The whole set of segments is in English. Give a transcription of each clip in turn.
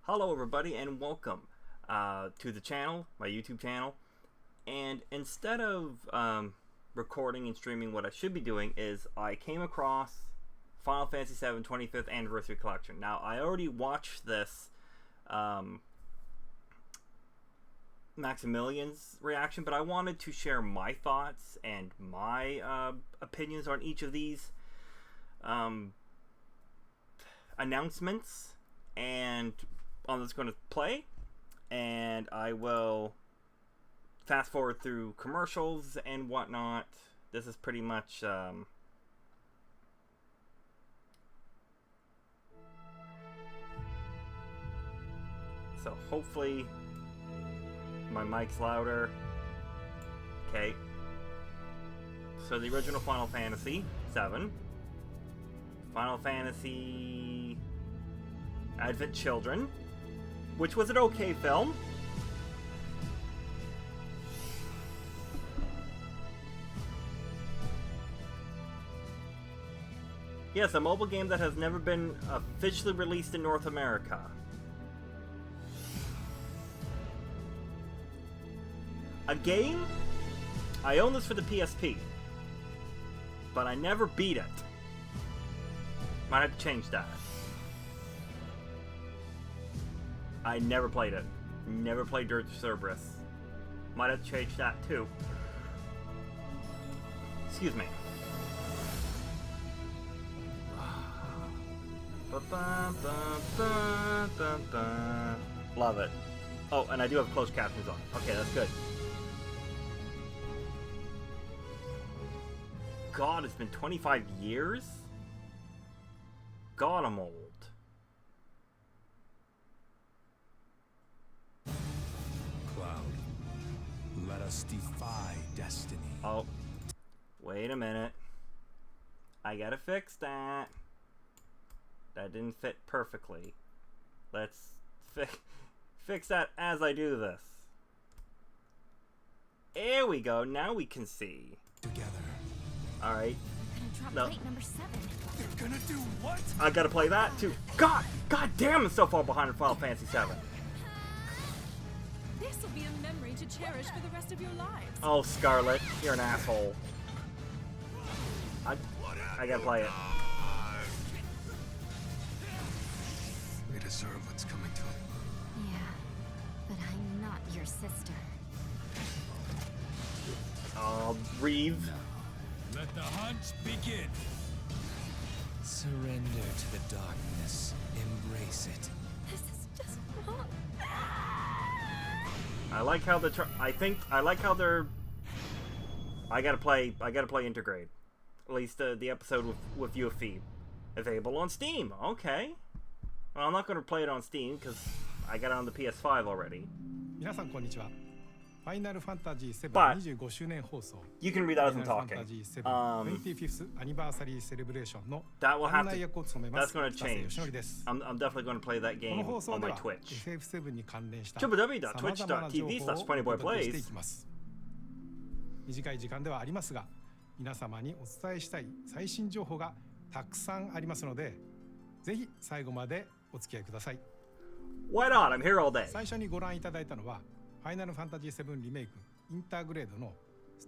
Hello everybody and welcome to the channel, my YouTube channel. And instead of recording and streaming, what I should be doing is I came across Final Fantasy VII 25th Anniversary Collection. Now I already watched this Maximilian's reaction, but I wanted to share my thoughts and my opinions on each of these announcements, and I'm just going to play, and I will fast forward through commercials and whatnot. This is pretty much so hopefully my mic's louder. Okay, so the original Final Fantasy VII, Final Fantasy Advent Children, which was an okay film. Yes, a mobile game that has never been officially released in North America. A game? I own this for the PSP, but I never beat it. Might have to change that. I never played it. Never played Dirge of Cerberus. Might have to change that too. Excuse me. Love it. Oh, and I do have closed captions on. Okay, that's good. God, it's been 25 years? God, I'm old. Let us defy destiny. Oh, wait a minute. I gotta fix that. That didn't fit perfectly. Let's fix that as I do this. There we go. Now we can see. Together. Alright. No. Number 7. They're gonna do what? I gotta play that too. God damn, I'm so far behind in Final Fantasy VII. This will be a memory to cherish for the rest of your lives. Oh, Scarlet, you're an asshole. I gotta play it. We deserve what's coming to them. Yeah, but I'm not your sister. Reeve. Let the hunt begin. Surrender to the darkness. Embrace it. This is just wrong. I like how I like how they're. I gotta play Intergrade. At least the episode with UFE. Available on Steam. Okay. Well, I'm not gonna play it on Steam because I got it on the PS5 already. 皆さんこんにちは。ファイナルファンタジー7 25周年放送。 You can read that as I'm ファイナル talking. ファンタジー7 25th Anniversary Celebration の That will 案 have 内 to. 役を務めま That's す。 going to 北瀬 change. 義則です。 I'm definitely going to play that こ game の放送 on で my は Twitch. FF7 に関連した様々な情報をお www.twitch.tv/Ponyboy 届けしてい plays. きます。短い時間ではありますが、皆様にお伝えしたい最新情報がたくさんありますので、ぜひ最後までお付き合いください。 Why not? I'm here all day. 最初にご覧いただいたのは、ファイナルファンタジー7リメイクインターグレードの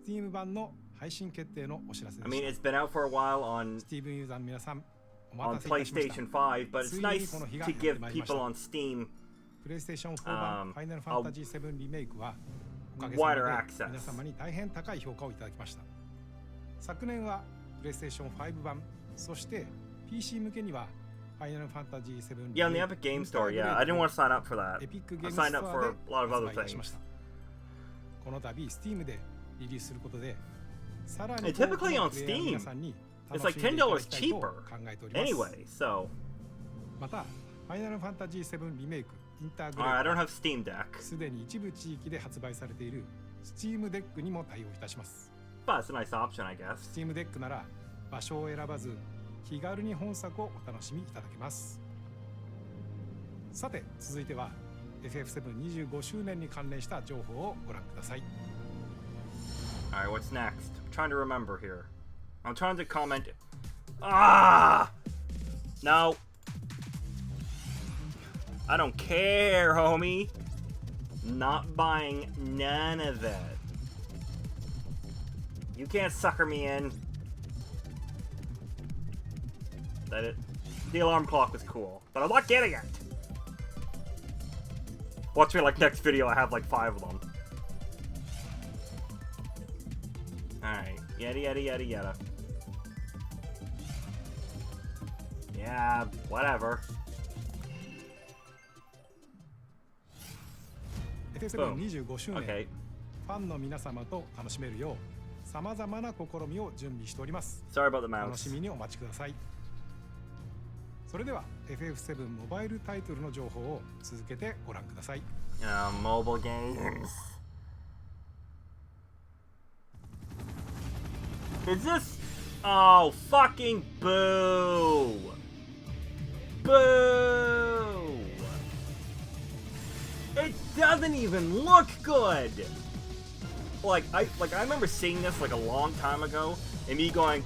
Steam 版の配信決定のお知らせで I し mean, た。 it's been out for a while on Steam ユーザーの皆さん、お on 待たせいたしました PlayStation 5, but it's nice to give people on Steam プレイステーション4版ファイナルファンタジー7リメイクはおかげ wider さまで access. 皆様に大変高い評価をいただきました。昨年はプレイステーション5版、そして PC 向けにはファイナルファンタジー7 Yeah, on the Epic Game Store. Yeah, I didn't want to sign up for that. エピックゲ I ームス signed ト up ア for で a lot of other 発売いたしま things. した。この度 Steam でリリースすることで、さらに And typically on Steam, it's like $10 cheaper 考えております。 anyway, so また、ファイナルファンタジー7リメイクインターグレ alright, I ード don't は have Steam Deck, すでに一部地域で発売されている Steam デックにも対応いたします。 but it's a nice option, I guess. Steam デックなら場所を選ばず気軽に本作をお楽しみいただけます。さて続いては FF725 周年に関連した情報をご覧ください。 Alright, what's next? I'm trying to remember here. I'm trying to comment. Ah! No. I don't care, homie. Not buying none of that. You can't sucker me in. That it. The alarm clock was cool, but I'm not getting it. Watch me, like, next video, I have like 5 of them. Alright, yada yada yada yada. Yeah, whatever. FF725 周年、 Okay. ファンの皆様と楽しめるようさまざまな試みを準備しております。 Sorry about the 楽 mouse. しみにお待ちください。それでは FF7 モバイルタイトルの情報を続けてご覧ください。Mobile games. Is this? Oh, fucking boo! Boo! It doesn't even look good. Like I remember seeing this like a long time ago, and me going,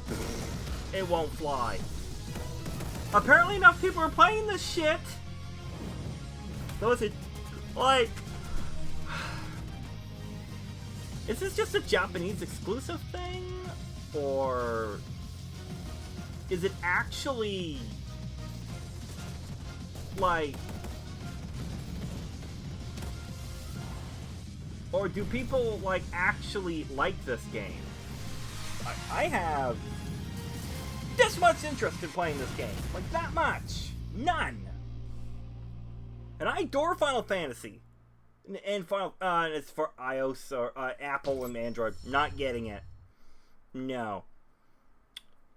"It won't fly." Apparently, enough people are playing this shit. So is it like? Is this just a Japanese exclusive thing? Or is it actually like, or do people like actually like this game? I have this much interest in playing this game, like that much, none. And I adore Final Fantasy, and Final it's for iOS or Apple and Android. Not getting it. No.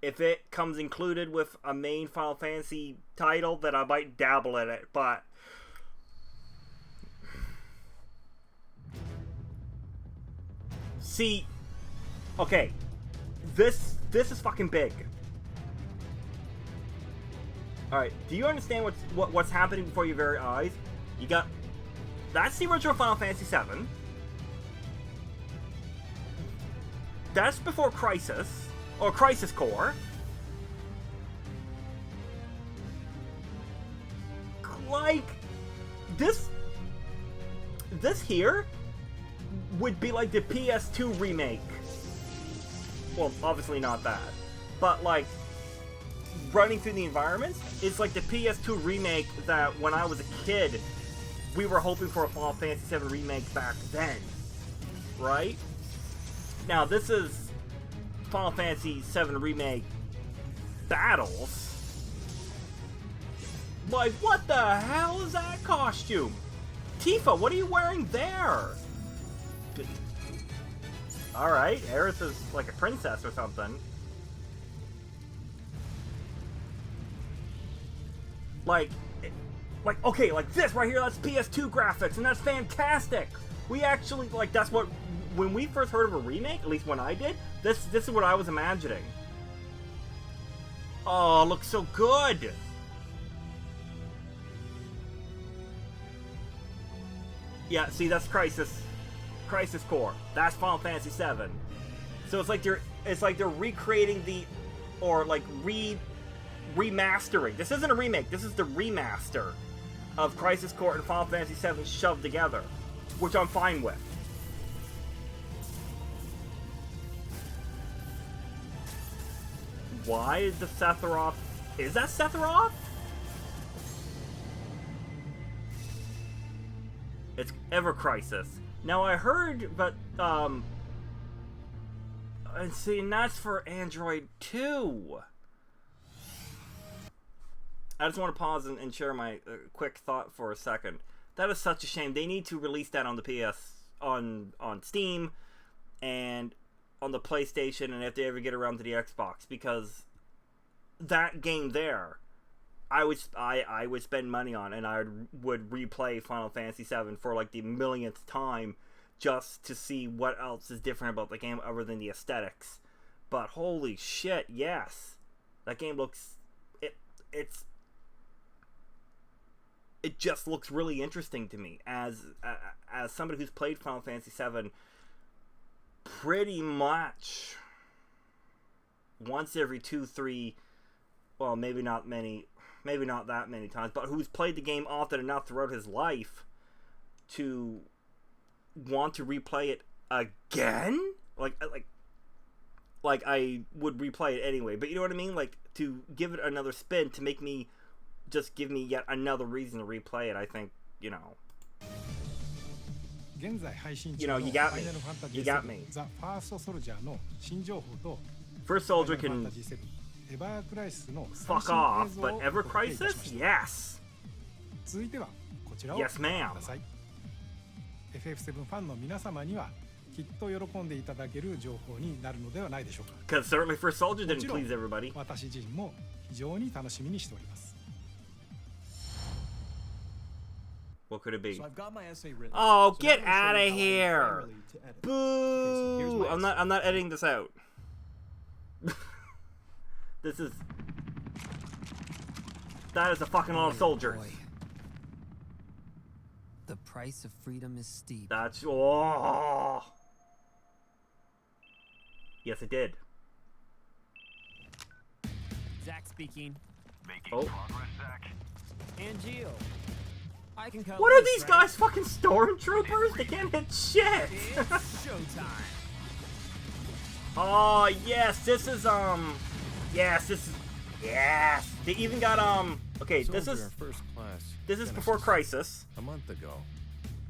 If it comes included with a main Final Fantasy title, then I might dabble in it, but see, okay, this is fucking big. All right, do you understand what's happening before your very eyes? You got that's the original Final Fantasy VII. That's before Crisis, or Crisis Core. Like, this here would be like the PS2 remake. Well, obviously not that. But, like, running through the environments, it's like the PS2 remake that when I was a kid, we were hoping for a Final Fantasy VII remake back then. Right? Now, this is Final Fantasy VII Remake Battles. Like, what the hell is that costume? Tifa, what are you wearing there? Alright, Aerith is like a princess or something. Like, okay, like this right here, that's PS2 graphics, and that's fantastic! We actually, like, that's what... When we first heard of a remake, at least when I did, this is what I was imagining. Oh, it looks so good! Yeah, see, that's Crisis Core. That's Final Fantasy VII. So it's like they're recreating remastering. This isn't a remake. This is the remaster of Crisis Core and Final Fantasy VII shoved together, which I'm fine with. Why is the Sephiroth... Is that Sephiroth? It's Ever Crisis. Now I heard, but, and see, and that's for Android 2. I just want to pause and share my quick thought for a second. That is such a shame. They need to release that on the on Steam, and on the PlayStation, and if they ever get around to the Xbox, because that game there, I would spend money on, and I would replay Final Fantasy VII for like the millionth time just to see what else is different about the game other than the aesthetics. But holy shit, yes, that game looks it just looks really interesting to me as somebody who's played Final Fantasy VII pretty much once every 2-3, well, maybe not many, maybe not that many times, but who's played the game often enough throughout his life to want to replay it again? Like I would replay it anyway, but you know what I mean? Like, to give it another spin, to make me, just give me yet another reason to replay it, I think, you know. You know, you got me. You got me. First Soldier can fuck off, but Ever Crisis? Yes! Yes, ma'am. FF7 ファンの皆様にはきっと喜んでいただける情報になるのではないでしょうか。 Because certainly First Soldier didn't please everybody. 私自身も非常に楽しみにしております。 What could it be? So I've got my essay written. Oh, So get now I'm out gonna of show you how I here! primarily to edit. Boo! Okay, so here's my I'm not editing this out. That is a fucking lot of soldiers. Boy. The price of freedom is steep. That's oh. Yes, it did. Zach speaking. Oh. And Gio. I can cut What are loose, these right? guys? Fucking stormtroopers? They can't hit shit. It's showtime. Oh yes, this is yes, this is yes. They even got okay, this is first class. before Crisis. A month ago.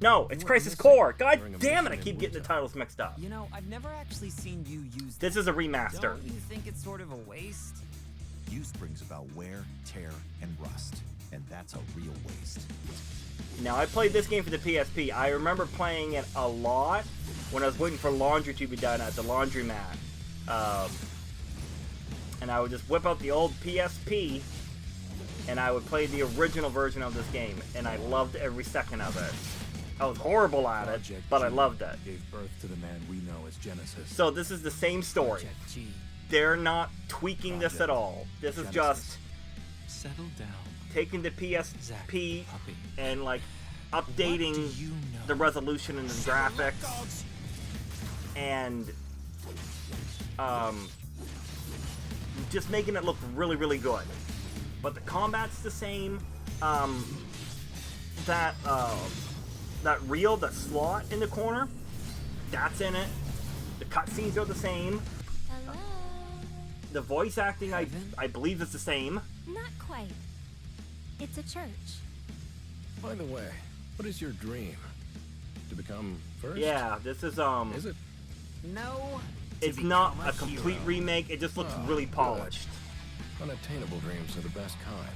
No, it's Crisis Core. God damn it, I keep getting the titles mixed up. You know, I've never actually seen you use This is a remaster. Don't you think it's sort of a waste? Use brings about wear, tear, and rust, and that's a real waste. Now, I played this game for the PSP. I remember playing it a lot when I was waiting for laundry to be done at the laundromat. And I would just whip out the old PSP, and I would play the original version of this game, and I loved every second of it. I was horrible at it, but I loved it. Gave birth to the man we know as Genesis. So this is the same story. Project G. They're not tweaking this at all. This is just Settle down. taking the PSP Puppy. and like updating What do you know? the resolution and the graphics and just making it look really, really good. But the combat's the same. That slot in the corner, that's in it. The cutscenes are the same. Hello? The voice acting, I believe, is the same. Not quite. It's a church. By the way, what is your dream? To become first? Yeah, this is Is it? No. it's not a complete remake. It just looks Oh, really good. polished. Unattainable dreams are the best kind.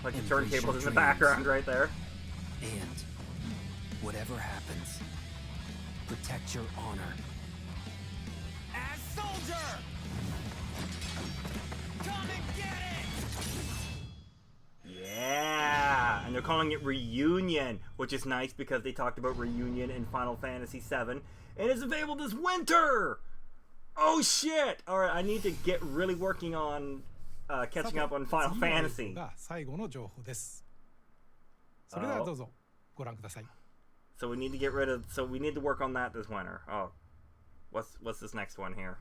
Like the Embrace your turntables in the dreams. background right there. And whatever happens, protect your honor. As soldier! Come and get it! Yeah, and they're calling it Reunion, which is nice because they talked about Reunion in Final Fantasy VII, and it's available this winter. Oh shit! All right, I need to get really working on catching up on Final Fantasy. が最後の情報です。それではどうぞご覧ください。 So we need to get rid of. So we need to work on that this winter. Oh, what's this next one here?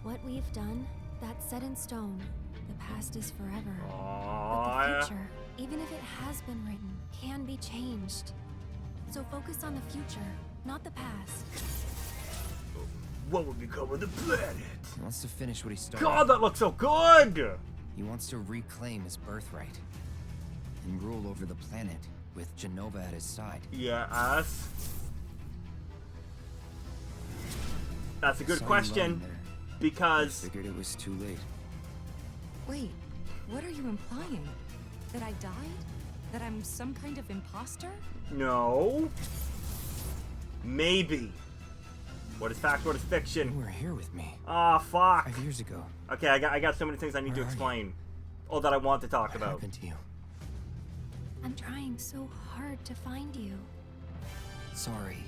What we've done, that's set in stone. The past is forever. But Oh, the future, even if it has been written, can be changed. So focus on the future, not the past. what will become of the planet? He wants to finish what he started. God, that looks so good. He wants to reclaim his birthright and rule over the planet with Genova at his side. Yes. That's a good Saw you question lying there. because Figured it was too late. Wait, what are you implying? That I died? That I'm some kind of imposter? no, maybe. What is fact? What is You fiction? were here with me Ah, fuck. 5 years ago. Okay, I got so many things I need to Where are you? explain. Oh, that I want to talk What about. happened to you? I'm trying so hard to find you. Sorry.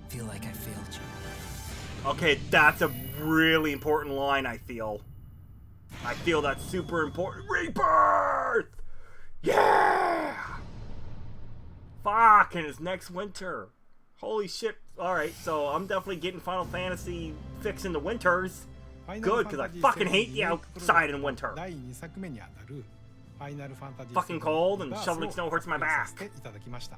Feel like I failed you. Okay, that's a really important line, I feel. I feel that's super important. Rebirth! Yeah! Fuck, and it's next winter. Holy shit. Alright, so I'm definitely getting Final Fantasy fixed in the winters. Good, because I fucking hate the outside in winter. 第2作目にあたるファイナルファンタジー Fucking cold and shoveling snow hurts my させ back. ていただきました。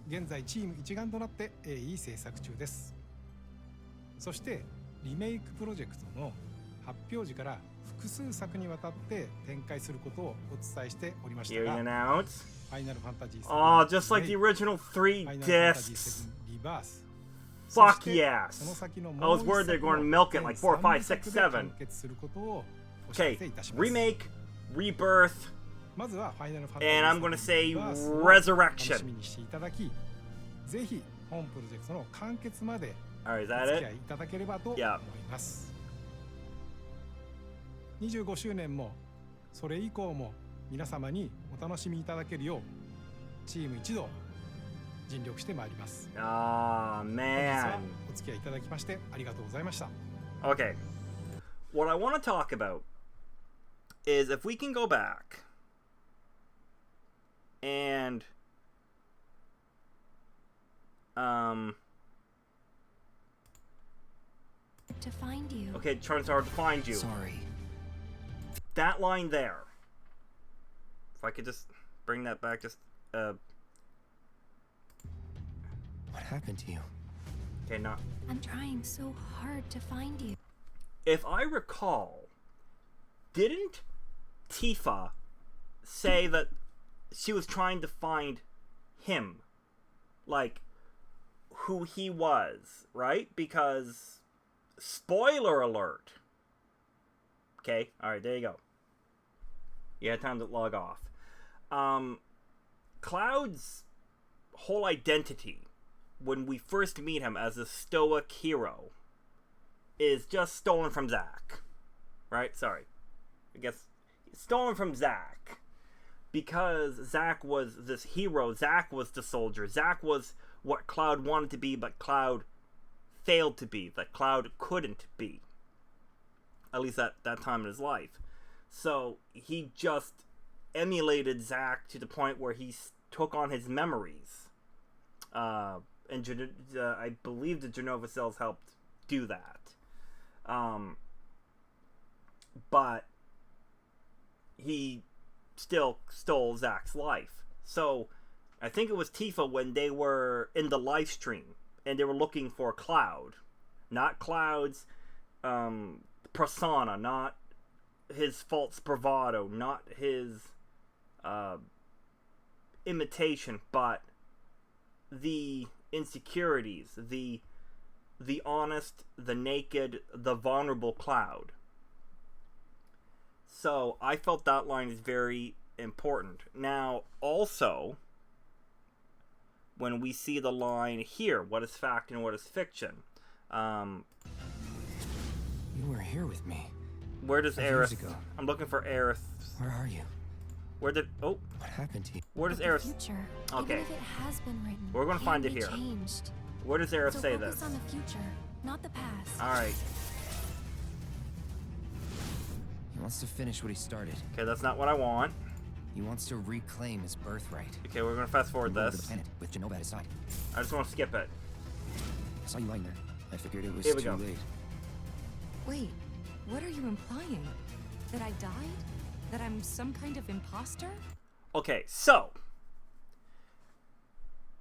現在チーム一丸となって鋭意制作中です。そしてリメイクプロジェクトの発表時から複数作にわたって展開することをお伝えしておりました Here が、 you announce. ファイナルファンタジー7 Oh, just like the original 3 discs. リバース Fuck そして yes. その先の I もう was 一 worried 作 they're going to の milk it like 4, 全5, 6, 三部で 7. 完結することをお知ら Okay, せいたします。 remake, rebirth, まずはファイナルファンタジー and I'm gonna say リバースを楽し resurrection. みにしていただき、ぜひ本プロジェクトの完結まで Alright, is お that 付き合 it? いいただければと思い Yeah. ます。25周年もそれ以降も皆様にお楽しみいただけるようチーム一同尽力してまいります。 Ah, 本日は man. お付き合いいただきましてありがとうございました。 Okay. What I want to talk about is if we can go back and To find you. okay, trying so hard to find you. Sorry. That line there. If I could just bring that back, just What happened to you? okay, not. I'm trying so hard to find you. If I recall, didn't Tifa say that she was trying to find him, like who he was, right? Because spoiler alert. Okay, all right, there you go. You had time to log off. Cloud's whole identity when we first meet him as a stoic hero is just stolen from Zack. Right? Sorry. I guess stolen from Zack. Because Zack was this hero. Zack was the soldier. Zack was what Cloud wanted to be, but Cloud failed to be. That Cloud couldn't be. At least at that time in his life. So he just emulated Zack to the point where he took on his memories. And I believe the Genova cells helped do that. But he still stole Zack's life. So I think it was Tifa when they were in the live stream and they were looking for Cloud. Not Cloud's persona, not his false bravado, not his imitation, but the insecurities, the honest, the naked, the vulnerable Cloud. So I felt that line is very important. Now, also, when we see the line here, what is fact and what is fiction? You were here with me. Where does 5 years Aerith... ago. I'm looking for Aerith. Where are you? Where did... Oh, What happened to you? where does The Aerith... future, Okay. even if it has been written, We're gonna can find it be here. Changed. Where does Aerith So say focus this? on the future, not the past. Alright. He wants to finish what he started. Okay, that's not what I want. He wants to reclaim his birthright. Okay, we're gonna fast forward Rule over the this. planet with Genova at his side. I just want to skip it. I saw you lying there. I figured it was Here we too go. late. Wait, what are you implying? That I died? That I'm some kind of imposter? Okay, so...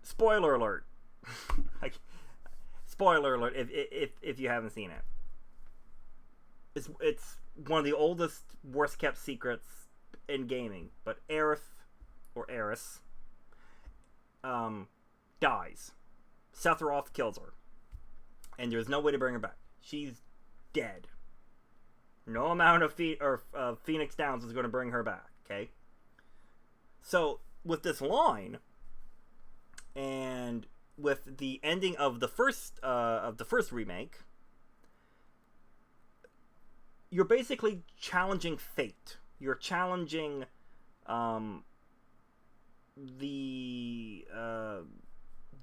Spoiler alert. Spoiler alert if you haven't seen it. It's one of the oldest, worst kept secrets in gaming. But Aerith, or Eris, dies. Sephiroth kills her. And there's no way to bring her back. She's dead. No amount of Phoenix Downs is going to bring her back, okay? So, with this line, and with the ending of the first remake, you're basically challenging fate. You're challenging the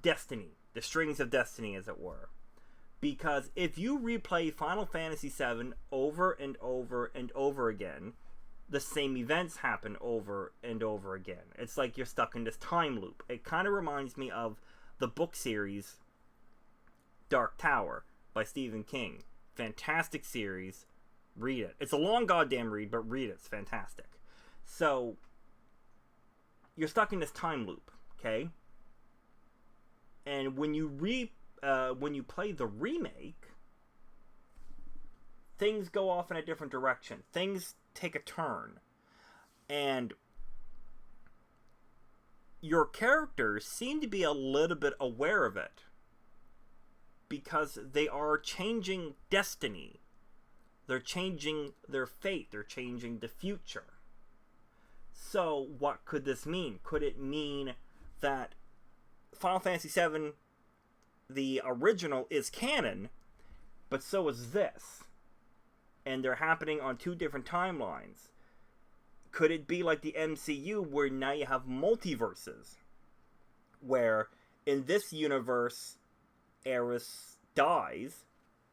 destiny, the strings of destiny, as it were. Because if you replay Final Fantasy VII over and over and over again, the same events happen over and over again. It's like you're stuck in this time loop. It kind of reminds me of the book series Dark Tower by Stephen King. fantastic series. Read it. It's a long goddamn read, but read it. It's fantastic. So, you're stuck in this time loop, okay? And when you play the remake, things go off in a different direction. Things take a turn. And your characters seem to be a little bit aware of it, because they are changing destiny. They're changing their fate. They're changing the future. So, what could this mean? Could it mean that Final Fantasy VII, the original, is canon, but so is this, and they're happening on two different timelines? Could it be like the MCU, where now you have multiverses, where in this universe, Aerith dies,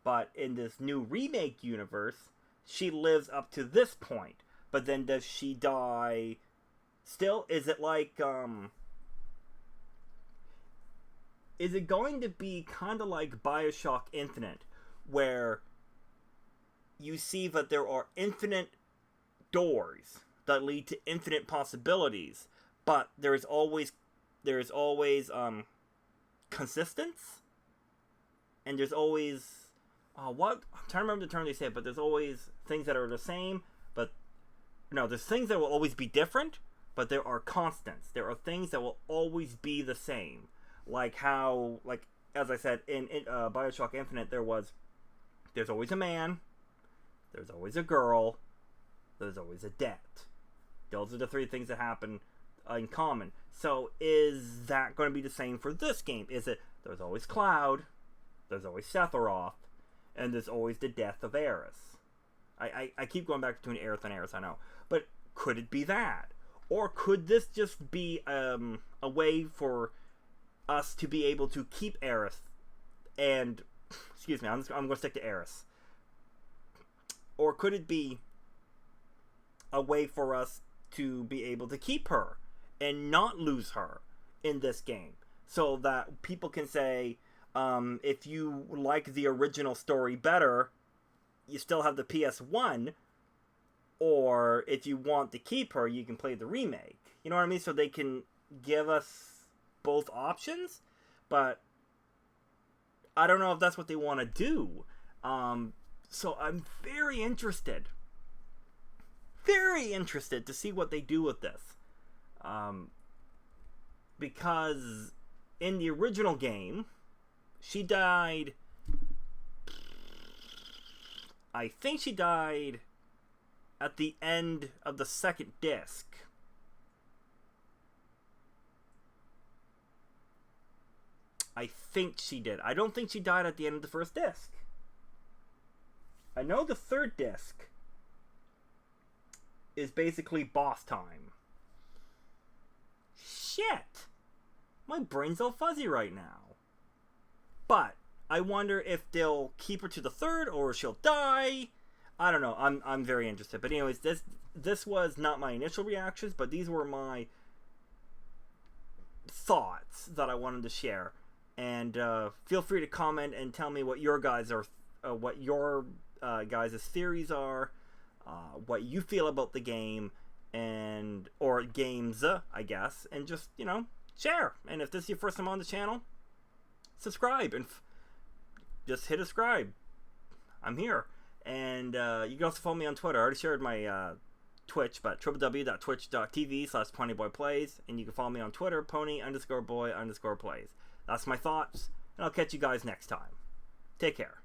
but in this new remake universe, she lives up to this point. But then does she die still? Is it like, is it going to be kind of like BioShock Infinite, where you see that there are infinite doors that lead to infinite possibilities, but there's always consistence, and there's always what I'm trying to remember the term they said, but there's always things that are the same, but no, there's things that will always be different, but there are constants. There are things that will always be the same, like how, like as I said in BioShock Infinite, there's always a man, there's always a girl, there's always a death. Those are the three things that happen in common. So is that going to be the same for this game? Is it there's always Cloud, there's always Sephiroth, and there's always the death of Aerith? I keep going back between Aerith and Aerith, I know. But could it be that? Or could this just be a way for us to be able to keep Aerith and... Excuse me, I'm going to stick to Aerith. Or could it be a way for us to be able to keep her and not lose her in this game, so that people can say, if you like the original story better, you still have the PS1, or if you want to keep her, you can play the remake. You know what I mean? So they can give us both options, but I don't know if that's what they want to do. So I'm very interested to see what they do with this. Because in the original game, she died... I think she died at the end of the second disc. I think she did. I don't think she died at the end of the first disc. I know the third disc is basically boss time. Shit! My brain's all fuzzy right now. But I wonder if they'll keep her to the third, or she'll die. I don't know. I'm very interested. But anyways, this was not my initial reactions, but these were my thoughts that I wanted to share. And feel free to comment and tell me what your guys are, what your guys' theories are, what you feel about the game, and or games, I guess, and just, you know, share. And if this is your first time on the channel, subscribe and just hit subscribe. I'm here. And you can also follow me on Twitter. I already shared my Twitch, but www.twitch.tv/Ponyboy plays, and you can follow me on Twitter, Pony_boy_plays. That's my thoughts, and I'll catch you guys next time. Take care.